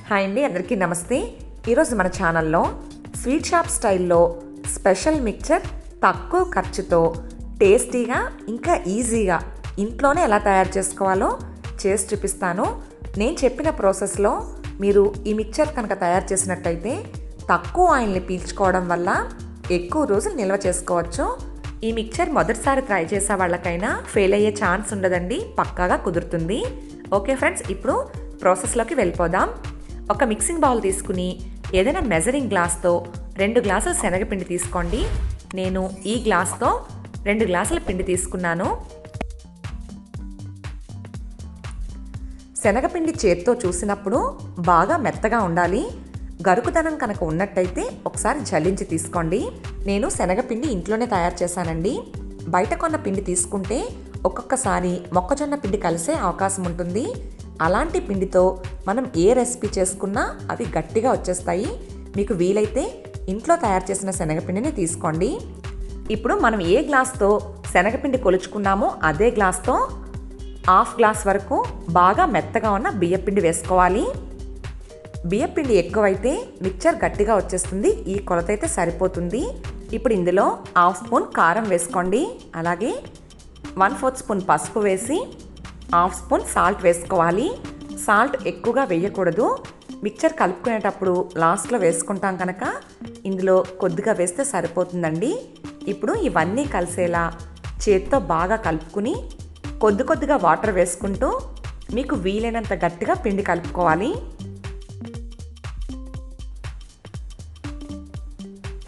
Hi అండి, అందరికీ నమస్తే. ఈరోజు మన ఛానల్లో స్వీట్ షాప్ స్టైల్లో స్పెషల్ మిక్చర్ తక్కువ ఖర్చుతో టేస్టీగా ఇంకా ఈజీగా ఇంట్లోనే ఎలా తయారు చేసుకోవాలో చేసి చూపిస్తాను. నేను చెప్పిన ప్రాసెస్లో మీరు ఈ మిక్చర్ కనుక తయారు చేసినట్టయితే తక్కువ ఆయిల్ని పీల్చుకోవడం వల్ల ఎక్కువ రోజులు నిల్వ చేసుకోవచ్చు. ఈ మిక్చర్ మొదటిసారి ట్రై చేసే వాళ్ళకైనా ఫెయిల్ అయ్యే ఛాన్స్ ఉండదండి, పక్కాగా కుదురుతుంది. ఓకే ఫ్రెండ్స్, ఇప్పుడు ప్రాసెస్లోకి వెళ్ళిపోదాం. ఒక మిక్సింగ్ బౌల్ తీసుకుని ఏదైనా మెజరింగ్ గ్లాస్తో 2 గ్లాసుల శనగపిండి తీసుకోండి. నేను ఈ గ్లాస్తో 2 గ్లాసుల పిండి తీసుకున్నాను. శనగపిండి చేత్తో చూసినప్పుడు బాగా మెత్తగా ఉండాలి. గరుకుదనం కనుక ఉన్నట్టయితే ఒకసారి జల్లించి తీసుకోండి. నేను శనగపిండి ఇంట్లోనే తయారు చేశానండి. బయట కొన్న పిండి తీసుకుంటే ఒక్కొక్కసారి మొక్కజొన్న పిండి కలిసే అవకాశం ఉంటుంది. అలాంటి పిండితో మనం ఏ రెసిపీ చేసుకున్నా అవి గట్టిగా వచ్చేస్తాయి. మీకు వీలైతే ఇంట్లో తయారు చేసిన శనగపిండిని తీసుకోండి. ఇప్పుడు మనం ఏ గ్లాస్తో శనగపిండి కొలుచుకున్నామో అదే గ్లాస్తో 1/2 గ్లాస్ వరకు బాగా మెత్తగా ఉన్న బియ్యపిండి వేసుకోవాలి. బియ్యపిండి ఎక్కువైతే మిక్చర్ గట్టిగా వచ్చేస్తుంది. ఈ కొలత అయితే సరిపోతుంది. ఇప్పుడు ఇందులో 1/2 స్పూన్ కారం వేసుకోండి. అలాగే 1/4 స్పూన్ పసుపు వేసి 1/2 స్పూన్ సాల్ట్ వేసుకోవాలి. సాల్ట్ ఎక్కువగా వేయకూడదు. మిక్చర్ కలుపుకునేటప్పుడు లాస్ట్లో వేసుకుంటాం కనుక ఇందులో కొద్దిగా వేస్తే సరిపోతుందండి. ఇప్పుడు ఇవన్నీ కలిసేలా చేత్తో బాగా కలుపుకుని కొద్దిగా వాటర్ వేసుకుంటూ మీకు వీలైనంత గట్టిగా పిండి కలుపుకోవాలి.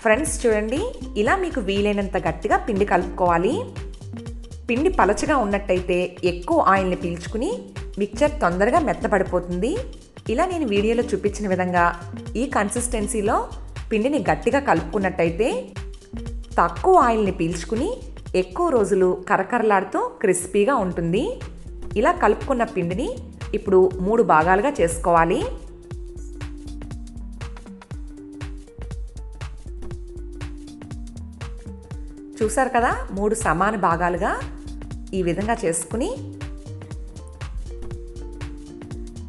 ఫ్రెండ్స్ చూడండి, ఇలా మీకు వీలైనంత గట్టిగా పిండి కలుపుకోవాలి. పిండి పలచగా ఉన్నట్టయితే ఎక్కువ ఆయిల్ని పీల్చుకుని మిక్చర్ తొందరగా మెత్తపడిపోతుంది. ఇలా నేను వీడియోలో చూపించిన విధంగా ఈ కన్సిస్టెన్సీలో పిండిని గట్టిగా కలుపుకున్నట్టయితే తక్కువ ఆయిల్ని పీల్చుకుని ఎక్కువ రోజులు కరకరలాడుతూ క్రిస్పీగా ఉంటుంది. ఇలా కలుపుకున్న పిండిని ఇప్పుడు 3 భాగాలుగా చేసుకోవాలి. చూసారు కదా, 3 సమాన భాగాలుగా ఈ విధంగా చేసుకుని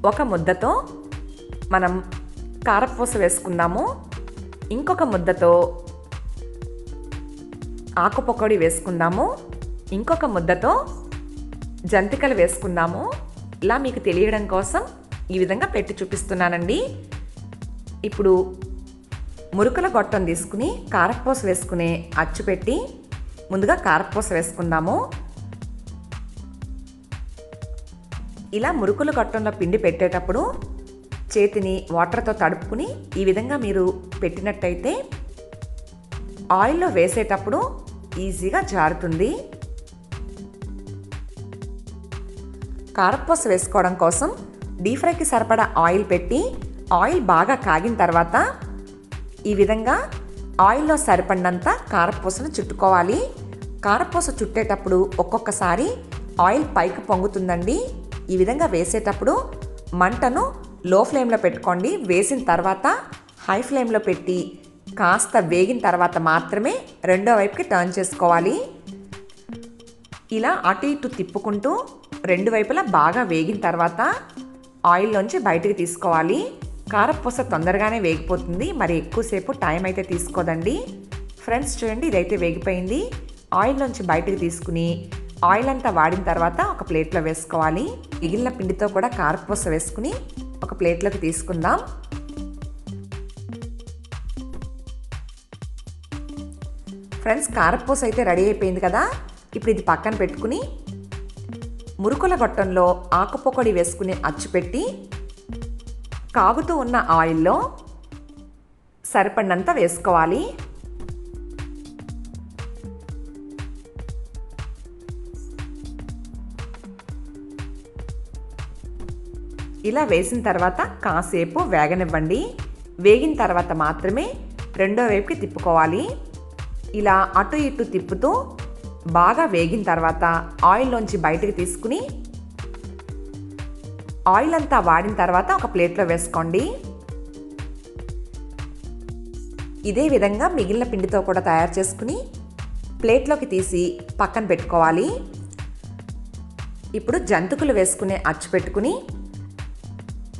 ఒక ముద్దతో మనం కారపూస వేసుకుందాము. ఇంకొక ముద్దతో ఆకు పకోడీ వేసుకుందాము. ఇంకొక ముద్దతో జంతికలు వేసుకుందాము. ఇలా మీకు తెలియడం కోసం ఈ విధంగా పెట్టి చూపిస్తున్నానండి. ఇప్పుడు మురుకుల గొట్టం తీసుకుని కారపూస వేసుకునే అచ్చు పెట్టి ముందుగా కారపూస వేసుకుందాము. ఇలా మురుకుల గొట్టంలో పిండి పెట్టేటప్పుడు చేతిని వాటర్తో తడుపుకుని ఈ విధంగా మీరు పెట్టినట్టయితే ఆయిల్లో వేసేటప్పుడు ఈజీగా జారుతుంది. కారపూస వేసుకోవడం కోసం డీప్ ఫ్రైకి సరిపడా ఆయిల్ పెట్టి ఆయిల్ బాగా కాగిన తర్వాత ఈ విధంగా ఆయిల్లో సరిపడినంత కారపూసను చుట్టుకోవాలి. కారపూస చుట్టేటప్పుడు ఒక్కొక్కసారి ఆయిల్ పైకి పొంగుతుందండి. ఈ విధంగా వేసేటప్పుడు మంటను లో ఫ్లేమ్లో పెట్టుకోండి. వేసిన తర్వాత హై ఫ్లేమ్లో పెట్టి కాస్త వేగిన తర్వాత మాత్రమే రెండో వైపుకి టర్న్ చేసుకోవాలి. ఇలా అటు ఇటు తిప్పుకుంటూ 2 వైపులా బాగా వేగిన తర్వాత ఆయిల్లోంచి బయటికి తీసుకోవాలి. కారపూస తొందరగానే వేగిపోతుంది, మరి ఎక్కువసేపు టైం అయితే తీసుకోదండి. ఫ్రెండ్స్ చూడండి, ఇదైతే వేగిపోయింది. ఆయిల్లోంచి బయటికి తీసుకుని ఆయిల్ అంతా వాడిన తర్వాత ఒక ప్లేట్లో వేసుకోవాలి. మిగిలిన పిండితో కూడా కారపూస వేసుకుని ఒక ప్లేట్లోకి తీసుకుందాం. ఫ్రెండ్స్, కారపూస అయితే రెడీ అయిపోయింది కదా. ఇప్పుడు ఇది పక్కన పెట్టుకుని మురుకుల గొట్టంలో ఆకు పకోడీ వేసుకుని అచ్చు పెట్టి కాగుతూ ఉన్న ఆయిల్లో సరిపడినంత వేసుకోవాలి. ఇలా వేసిన తర్వాత కాసేపు వేగనివ్వండి. వేగిన తర్వాత మాత్రమే రెండో వైపుకి తిప్పుకోవాలి. ఇలా అటు ఇటు తిప్పుతూ బాగా వేగిన తర్వాత ఆయిల్లోంచి బయటకు తీసుకుని ఆయిల్ అంతా వాడిన తర్వాత ఒక ప్లేట్లో వేసుకోండి. ఇదే విధంగా మిగిలిన పిండితో కూడా తయారు చేసుకుని ప్లేట్లోకి తీసి పక్కన పెట్టుకోవాలి. ఇప్పుడు జంతికలు వేసుకునే అచ్చు పెట్టుకుని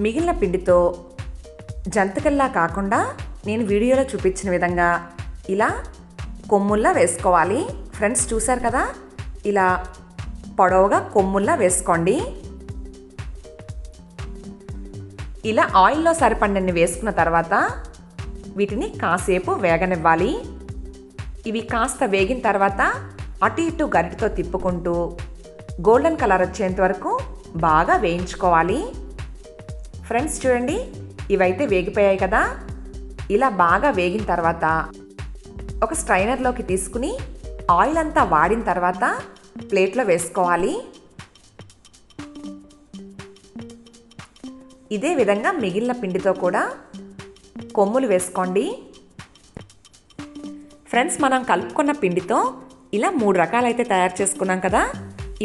మిగిలిన పిండితో జంతికల్లా కాకుండా నేను వీడియోలో చూపించిన విధంగా ఇలా కొమ్ముల్లా వేసుకోవాలి. ఫ్రెండ్స్ చూశారు కదా, ఇలా పొడవుగా కొమ్ముల్లా వేసుకోండి. ఇలా ఆయిల్లో సరిపడినన్ని వేసుకున్న తర్వాత వీటిని కాసేపు వేగనివ్వాలి. ఇవి కాస్త వేగిన తర్వాత అటు ఇటు గరిటతో తిప్పుకుంటూ గోల్డెన్ కలర్ వచ్చేంత వరకు బాగా వేయించుకోవాలి. ఫ్రెండ్స్ చూడండి, ఇవైతే వేగిపోయాయి కదా. ఇలా బాగా వేగిన తర్వాత ఒక స్ట్రైనర్లోకి తీసుకుని ఆయిల్ అంతా వాడిన తర్వాత ప్లేట్లో వేసుకోవాలి. ఇదే విధంగా మిగిలిన పిండితో కూడా కొమ్ములు వేసుకోండి. ఫ్రెండ్స్ మనం కలుపుకున్న పిండితో ఇలా 3 రకాలైతే తయారు చేసుకున్నాం కదా.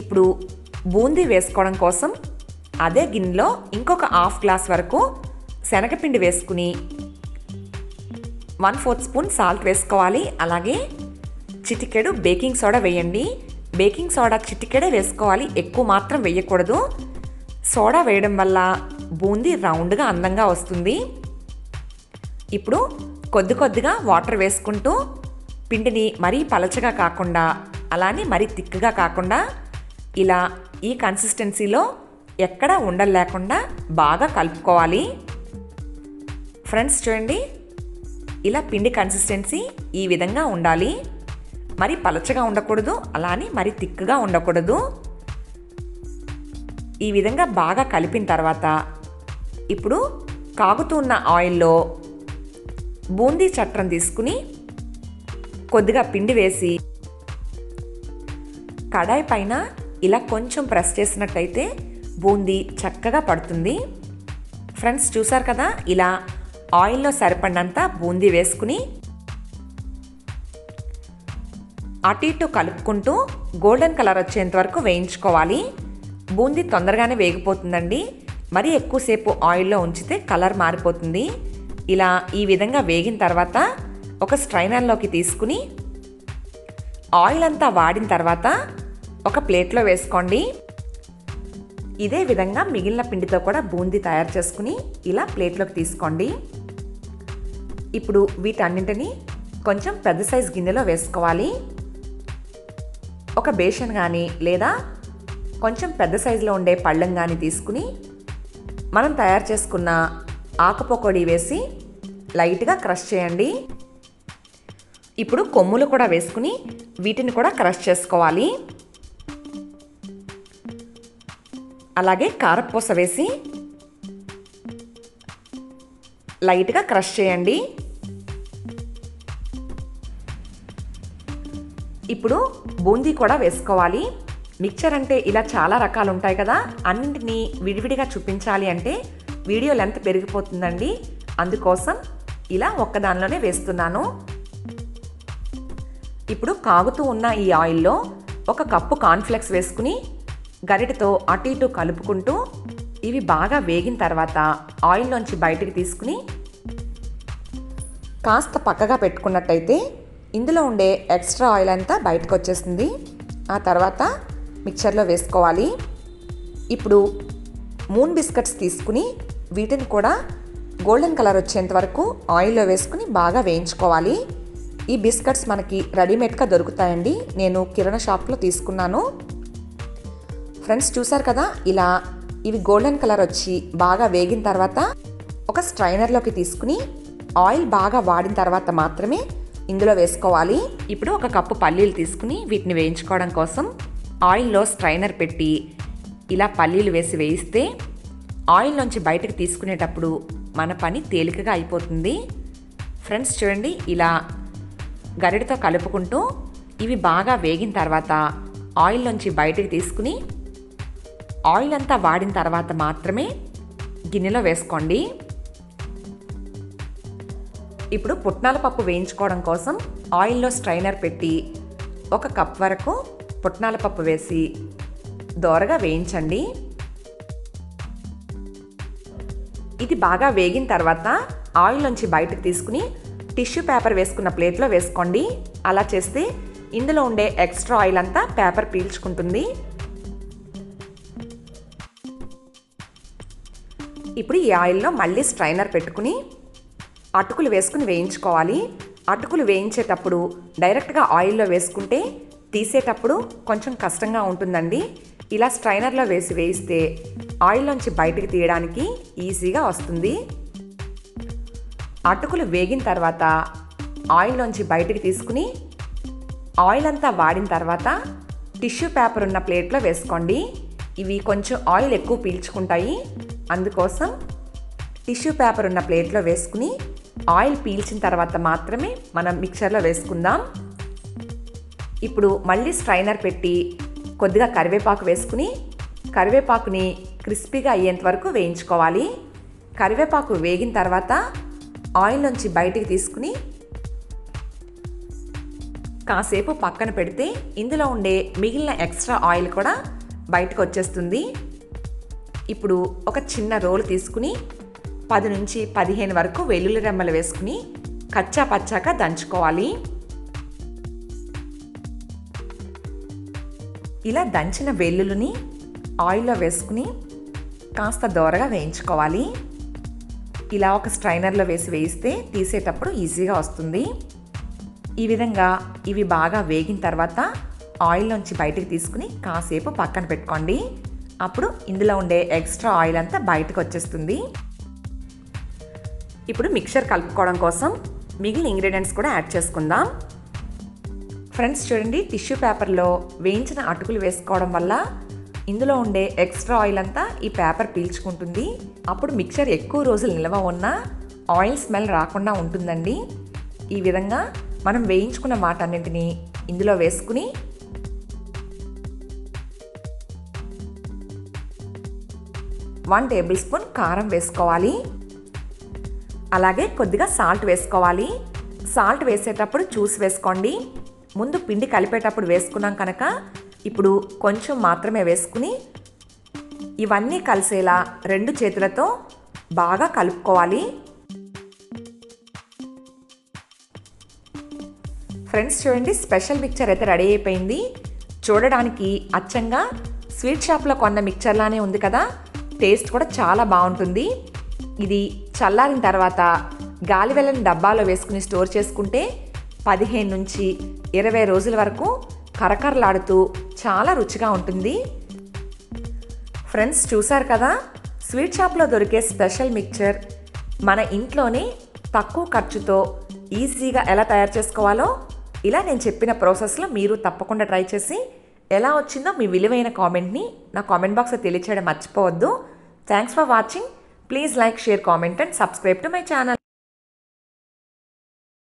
ఇప్పుడు బూందీ వేసుకోవడం కోసం అదే గిన్నెలో ఇంకొక హాఫ్ గ్లాస్ వరకు శనగపిండి వేసుకుని 1/4 స్పూన్ సాల్ట్ వేసుకోవాలి. అలాగే చిటికెడు బేకింగ్ సోడా వేయండి. బేకింగ్ సోడా చిటికెడే వేసుకోవాలి, ఎక్కువ మాత్రం వేయకూడదు. సోడా వేయడం వల్ల బూందీ రౌండ్గా అందంగా వస్తుంది. ఇప్పుడు కొద్ది కొద్దిగా వాటర్ వేసుకుంటూ పిండిని మరీ పలచగా కాకుండా అలానే మరీ తిక్కుగా కాకుండా ఇలా ఈ కన్సిస్టెన్సీలో ఎక్కడా ఉండలు లేకుండా బాగా కలుపుకోవాలి. ఫ్రెండ్స్ చూడండి, ఇలా పిండి కన్సిస్టెన్సీ ఈ విధంగా ఉండాలి. మరీ పలచగా ఉండకూడదు, అలానే మరీ తిక్కుగా ఉండకూడదు. ఈ విధంగా బాగా కలిపిన తర్వాత ఇప్పుడు కాగుతున్న ఆయిల్లో బూందీ చట్రం తీసుకుని కొద్దిగా పిండి వేసి కడాయి పైన ఇలా కొంచెం ప్రెస్ చేసినట్టయితే బూందీ చక్కగా పడుతుంది. ఫ్రెండ్స్ చూసారు కదా, ఇలా ఆయిల్లో సరిపడినంత బూందీ వేసుకుని అటు ఇటు కలుపుకుంటూ గోల్డెన్ కలర్ వచ్చేంత వరకు వేయించుకోవాలి. బూందీ తొందరగానే వేగిపోతుందండి. మరీ ఎక్కువసేపు ఆయిల్లో ఉంచితే కలర్ మారిపోతుంది. ఇలా ఈ విధంగా వేగిన తర్వాత ఒక స్ట్రైనర్లోకి తీసుకుని ఆయిల్ అంతా వాడిన తర్వాత ఒక ప్లేట్లో వేసుకోండి. ఇదే విధంగా మిగిలిన పిండితో కూడా బూందీ తయారు చేసుకుని ఇలా ప్లేట్లోకి తీసుకోండి. ఇప్పుడు వీటన్నింటినీ కొంచెం పెద్ద సైజు గిన్నెలో వేసుకోవాలి. ఒక బేషన్ కానీ లేదా కొంచెం పెద్ద సైజులో ఉండే పళ్ళెం కానీ తీసుకుని మనం తయారు చేసుకున్న ఆకు పకోడీ వేసి లైట్గా క్రష్ చేయండి. ఇప్పుడు కొమ్ములు కూడా వేసుకుని వీటిని కూడా క్రష్ చేసుకోవాలి. అలాగే కారపూస వేసి లైట్గా క్రష్ చేయండి. ఇప్పుడు బూందీ కూడా వేసుకోవాలి. మిక్చర్ అంటే ఇలా చాలా రకాలు ఉంటాయి కదా, అన్నింటినీ విడివిడిగా చూపించాలి అంటే వీడియో లెంత్ పెరిగిపోతుందండి. అందుకోసం ఇలా ఒక్కదానిలోనే వేస్తున్నాను. ఇప్పుడు కాగుతూ ఉన్న ఈ ఆయిల్లో 1 కప్పు కార్న్ఫ్లెక్స్ వేసుకుని గరిటెతో అటు ఇటు కలుపుకుంటూ ఇవి బాగా వేగిన తర్వాత ఆయిల్లోంచి బయటికి తీసుకుని కాస్త పక్కగా పెట్టుకున్నట్టయితే ఇందులో ఉండే ఎక్స్ట్రా ఆయిల్ అంతా బయటకు వచ్చేస్తుంది. ఆ తర్వాత మిక్చర్లో వేసుకోవాలి. ఇప్పుడు మూన్ బిస్కెట్స్ తీసుకుని వీటిని కూడా గోల్డెన్ కలర్ వచ్చేంత వరకు ఆయిల్లో వేసుకుని బాగా వేయించుకోవాలి. ఈ బిస్కెట్స్ మనకి రెడీమేడ్గా దొరుకుతాయండి. నేను కిరాణా షాప్లో తీసుకున్నాను. ఫ్రెండ్స్ చూసారు కదా, ఇలా ఇవి గోల్డెన్ కలర్ వచ్చి బాగా వేగిన తర్వాత ఒక స్ట్రైనర్లోకి తీసుకుని ఆయిల్ బాగా వాడిన తర్వాత మాత్రమే ఇందులో వేసుకోవాలి. ఇప్పుడు 1 కప్పు పల్లీలు తీసుకుని వీటిని వేయించుకోవడం కోసం ఆయిల్లో స్ట్రైనర్ పెట్టి ఇలా పల్లీలు వేసి వేయిస్తే ఆయిల్ నుంచి బయటకు తీసుకునేటప్పుడు మన పని తేలికగా అయిపోతుంది. ఫ్రెండ్స్ చూడండి, ఇలా గరిటెతో కలుపుకుంటూ ఇవి బాగా వేగిన తర్వాత ఆయిల్ నుంచి బయటకు తీసుకుని ఆయిల్ అంతా వాడిన తర్వాత మాత్రమే గిన్నెలో వేసుకోండి. ఇప్పుడు పుట్నాల పప్పు వేయించుకోవడం కోసం ఆయిల్లో స్ట్రైనర్ పెట్టి 1 కప్ వరకు పుట్నాల పప్పు వేసి దోరగా వేయించండి. ఇది బాగా వేగిన తర్వాత ఆయిల్ నుంచి బయటకు తీసుకుని టిష్యూ పేపర్ వేసుకున్న ప్లేట్లో వేసుకోండి. అలా చేస్తే ఇందులో ఉండే ఎక్స్ట్రా ఆయిల్ అంతా పేపర్ పీల్చుకుంటుంది. ఇప్పుడు ఈ ఆయిల్లో మళ్ళీ స్ట్రైనర్ పెట్టుకుని అటుకులు వేసుకుని వేయించుకోవాలి. అటుకులు వేయించేటప్పుడు డైరెక్ట్గా ఆయిల్లో వేసుకుంటే తీసేటప్పుడు కొంచెం కష్టంగా ఉంటుందండి. ఇలా స్ట్రైనర్లో వేసి వేయిస్తే ఆయిల్లోంచి బయటికి తీయడానికి ఈజీగా వస్తుంది. అటుకులు వేగిన తర్వాత ఆయిల్లోంచి బయటికి తీసుకుని ఆయిల్ అంతా వాడిన తర్వాత టిష్యూ పేపర్ ఉన్న ప్లేట్లో వేసుకోండి. ఇవి కొంచెం ఆయిల్ ఎక్కువ పీల్చుకుంటాయి, అందుకోసం టిష్యూ పేపర్ ఉన్న ప్లేట్లో వేసుకుని ఆయిల్ పీల్చిన తర్వాత మాత్రమే మనం మిక్చర్లో వేసుకుందాం. ఇప్పుడు మళ్ళీ స్ట్రైనర్ పెట్టి కొద్దిగా కరివేపాకు వేసుకుని కరివేపాకుని క్రిస్పీగా అయ్యేంత వరకు వేయించుకోవాలి. కరివేపాకు వేగిన తర్వాత ఆయిల్ నుంచి బయటికి తీసుకుని కాసేపు పక్కన పెడితే ఇందులో ఉండే మిగిలిన ఎక్స్ట్రా ఆయిల్ కూడా బయటకు వచ్చేస్తుంది. ఇప్పుడు ఒక చిన్న రోల్ తీసుకుని 10 నుంచి 15 వరకు వెల్లుల్లి రెమ్మలు వేసుకుని కచ్చా పచ్చాగా దంచుకోవాలి. ఇలా దంచిన వెల్లుల్లిని ఆయిల్లో వేసుకుని కాస్త దోరగా వేయించుకోవాలి. ఇలా ఒక స్ట్రైనర్లో వేసి వేయిస్తే తీసేటప్పుడు ఈజీగా వస్తుంది. ఈ విధంగా ఇవి బాగా వేగిన తర్వాత ఆయిల్లోంచి బయటికి తీసుకుని కాసేపు పక్కన పెట్టుకోండి. అప్పుడు ఇందులో ఉండే ఎక్స్ట్రా ఆయిల్ అంతా బయటకు వచ్చేస్తుంది. ఇప్పుడు మిక్చర్ కలుపుకోవడం కోసం మిగిలిన ఇంగ్రీడియంట్స్ కూడా యాడ్ చేసుకుందాం. ఫ్రెండ్స్ చూడండి, టిష్యూ పేపర్లో వేయించిన అటుకులు వేసుకోవడం వల్ల ఇందులో ఉండే ఎక్స్ట్రా ఆయిల్ అంతా ఈ పేపర్ పీల్చుకుంటుంది. అప్పుడు మిక్చర్ ఎక్కువ రోజులు నిల్వ ఉన్నా ఆయిల్ స్మెల్ రాకుండా ఉంటుందండి. ఈ విధంగా మనం వేయించుకున్న వాటన్నింటినీ ఇందులో వేసుకుని వన్ టేబుల్ స్పూన్ కారం వేసుకోవాలి. అలాగే కొద్దిగా సాల్ట్ వేసుకోవాలి. సాల్ట్ వేసేటప్పుడు చూసి వేసుకోండి. ముందు పిండి కలిపేటప్పుడు వేసుకున్నాం కనుక ఇప్పుడు కొంచెం మాత్రమే వేసుకుని ఇవన్నీ కలిసేలా 2 చేతులతో బాగా కలుపుకోవాలి. ఫ్రెండ్స్ చూడండి, స్పెషల్ మిక్చర్ అయితే రెడీ అయిపోయింది. చూడడానికి అచ్చంగా స్వీట్ షాప్లో కొన్న మిక్చర్లానే ఉంది కదా. టేస్ట్ కూడా చాలా బాగుంటుంది. ఇది చల్లారిన తర్వాత గాలి వెళ్ళని డబ్బాలో వేసుకుని స్టోర్ చేసుకుంటే 15 నుంచి 20 రోజుల వరకు కరకరలాడుతూ చాలా రుచిగా ఉంటుంది. ఫ్రెండ్స్ చూసారు కదా, స్వీట్ షాప్లో దొరికే స్పెషల్ మిక్చర్ మన ఇంట్లోనే తక్కువ ఖర్చుతో ఈజీగా ఎలా తయారు చేసుకోవాలో ఇలా నేను చెప్పిన ప్రాసెస్లో మీరు తప్పకుండా ట్రై చేసి ఎలా వచ్చిందో మీ విలువైన కామెంట్ని నా కామెంట్ బాక్స్లో తెలియచేయడం మర్చిపోవద్దు. Thanks for watching. Please like, share, comment and subscribe to my channel.